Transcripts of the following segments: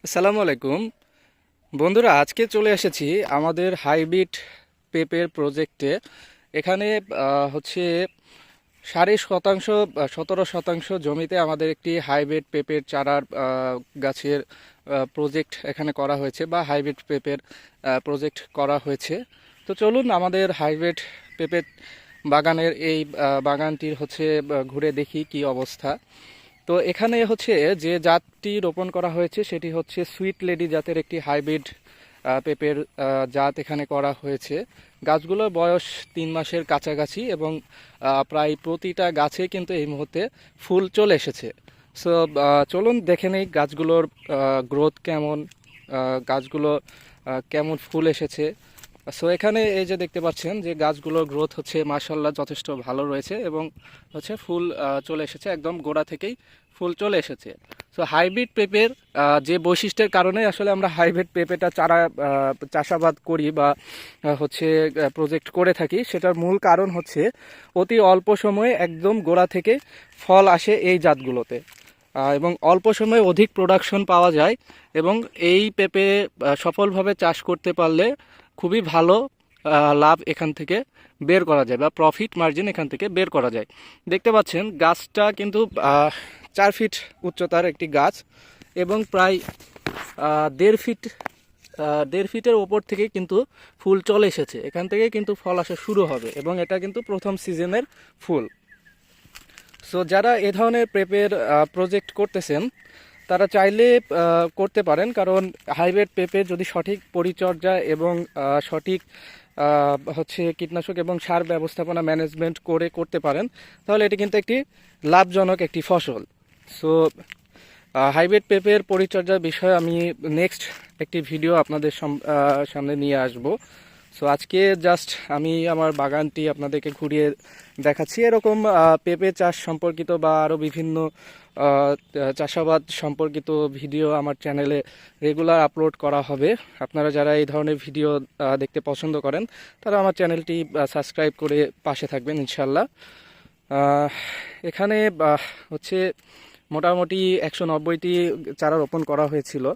আসসালামু আলাইকুম বন্ধুরা, আজকে চলে এসেছি আমাদের হাইব্রিড পেঁপের প্রজেক্টে। এখানে হচ্ছে 17% জমিতে আমাদের একটি হাইব্রিড পেঁপের চারার গাছের প্রজেক্ট এখানে করা হয়েছে, বা হাইব্রিড পেঁপের প্রজেক্ট করা হয়েছে। তো চলুন আমাদের হাইব্রিড পেঁপের বাগানের এই বাগানটির হচ্ছে ঘুরে দেখি কি অবস্থা। তো এখানে হচ্ছে যে জাতটি রোপণ করা হয়েছে সেটি হচ্ছে সুইট লেডি জাতের একটি হাইব্রিড পেঁপের জাত এখানে করা হয়েছে। গাছগুলোর বয়স 3 মাসের কাছাকাছি এবং প্রায় প্রতিটা গাছে কিন্তু এই মুহূর্তে ফুল চলে এসেছে। সো চলুন দেখে নেই গাছগুলোর গ্রোথ কেমন, গাছগুলো কেমন ফুল এসেছে। সো এখানে এই যে দেখতে পাচ্ছেন যে গাছগুলোর গ্রোথ হচ্ছে মাশাআল্লাহ যথেষ্ট ভালো রয়েছে এবং হচ্ছে ফুল চলে এসেছে, একদম গোড়া থেকেই ফুল চলে এসেছে। সো হাইব্রিড পেঁপের যে বৈশিষ্ট্যের কারণে আসলে আমরা হাইব্রিড পেঁপেটা চাষাবাদ করি বা হচ্ছে প্রজেক্ট করে থাকি, সেটার মূল কারণ হচ্ছে অতি অল্প সময়ে একদম গোড়া থেকে ফল আসে এই জাতগুলোতে, এবং অল্প সময়ে অধিক প্রোডাকশন পাওয়া যায়। এবং এই পেঁপে সফলভাবে চাষ করতে পারলে খুবই ভালো লাভ এখান থেকে বের করা যায়, বা প্রফিট মার্জিন এখান থেকে বের করা যায়। দেখতে পাচ্ছেন গাছটা কিন্তু 4 ফিট উচ্চতার একটি গাছ এবং প্রায় 1.5 ফিট 1.5 ফিটের ওপর থেকে কিন্তু ফুল চলে এসেছে। এখান থেকে কিন্তু ফল আসা শুরু হবে এবং এটা কিন্তু প্রথম সিজনের ফুল। সো যারা এ ধরনের পেঁপের প্রজেক্ট করতেছেন তারা চাইলে করতে পারেন, কারণ হাইব্রিড পেঁপে যদি সঠিক পরিচর্যা এবং সঠিক হচ্ছে কীটনাশক এবং সার ব্যবস্থাপনা ম্যানেজমেন্ট করে করতে পারেন, তাহলে এটি কিন্তু একটি লাভজনক একটি ফসল। সো হাইব্রিড পেঁপের পরিচর্যার বিষয়ে আমি নেক্সট একটি ভিডিও আপনাদের সামনে নিয়ে আসব। সো আজকে জাস্ট আমি আমার বাগানটি আপনাদেরকে ঘুরিয়ে দেখাচ্ছি। এরকম পেঁপে চাষ সম্পর্কিত বা আরও বিভিন্ন চাষাবাদ সম্পর্কিত ভিডিও আমার চ্যানেলে রেগুলার আপলোড করা হবে। আপনারা যারা এই ধরনের ভিডিও দেখতে পছন্দ করেন তারা আমার চ্যানেলটি সাবস্ক্রাইব করে পাশে থাকবেন ইনশাল্লাহ। এখানে হচ্ছে মোটামুটি 190টি চারা রোপণ করা হয়েছিল।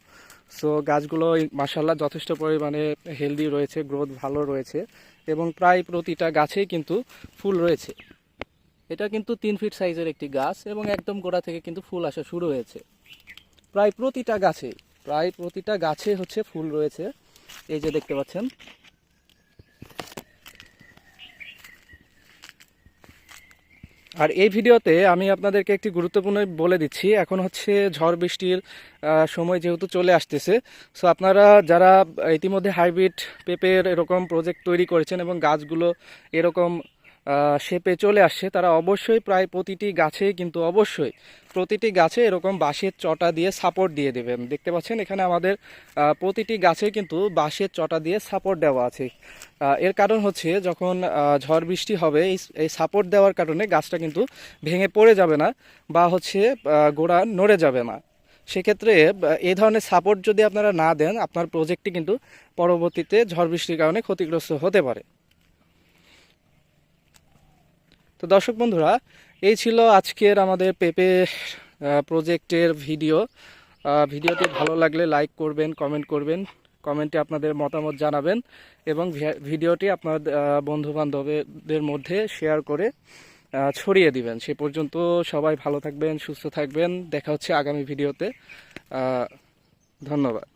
সো গাছগুলো মাশাআল্লাহ যথেষ্ট পরিমাণে হেলদি রয়েছে, গ্রোথ ভালো রয়েছে এবং প্রায় প্রতিটা গাছেই কিন্তু ফুল রয়েছে। এটা কিন্তু 3 ফিট সাইজের একটি গাছ এবং একদম গোড়া থেকে কিন্তু ফুল আসা শুরু হয়েছে। প্রায় প্রতিটা গাছে হচ্ছে ফুল রয়েছে, এই যে দেখতে পাচ্ছেন। আর এই ভিডিওতে আমি আপনাদেরকে একটি গুরুত্বপূর্ণ বলে দিচ্ছি, এখন হচ্ছে ঝড় বৃষ্টির সময় যেহেতু চলে আসতেছে। সো আপনারা যারা ইতিমধ্যে হাইব্রিড পেঁপের এরকম প্রজেক্ট তৈরি করেছেন এবং গাছগুলো এরকম শেপে চলে আসছে, তারা অবশ্যই প্রায় প্রতিটি গাছে এরকম বাঁশের চটা দিয়ে সাপোর্ট দিয়ে দেবেন। দেখতে পাচ্ছেন এখানে আমাদের প্রতিটি গাছে কিন্তু বাঁশের চটা দিয়ে সাপোর্ট দেওয়া আছে। এর কারণ হচ্ছে যখন ঝড় বৃষ্টি হবে এই সাপোর্ট দেওয়ার কারণে গাছটা কিন্তু ভেঙে পড়ে যাবে না বা হচ্ছে গোড়া নড়ে যাবে না। সেক্ষেত্রে এই ধরনের সাপোর্ট যদি আপনারা না দেন, আপনার প্রজেক্টটি কিন্তু পরবর্তীতে ঝড় বৃষ্টির কারণে ক্ষতিগ্রস্ত হতে পারে। তো দর্শক বন্ধুরা, এই ছিল আজকের আমাদের পেঁপে প্রজেক্টের ভিডিও। ভিডিওটি ভালো লাগলে লাইক করবেন, কমেন্ট করবেন, কমেন্টে আপনাদের মতামত জানাবেন এবং ভিডিওটি আপনার বন্ধু বান্ধবদের মধ্যে শেয়ার করে ছড়িয়ে দিবেন। সে পর্যন্ত সবাই ভালো থাকবেন, সুস্থ থাকবেন। দেখা হচ্ছে আগামী ভিডিওতে। ধন্যবাদ।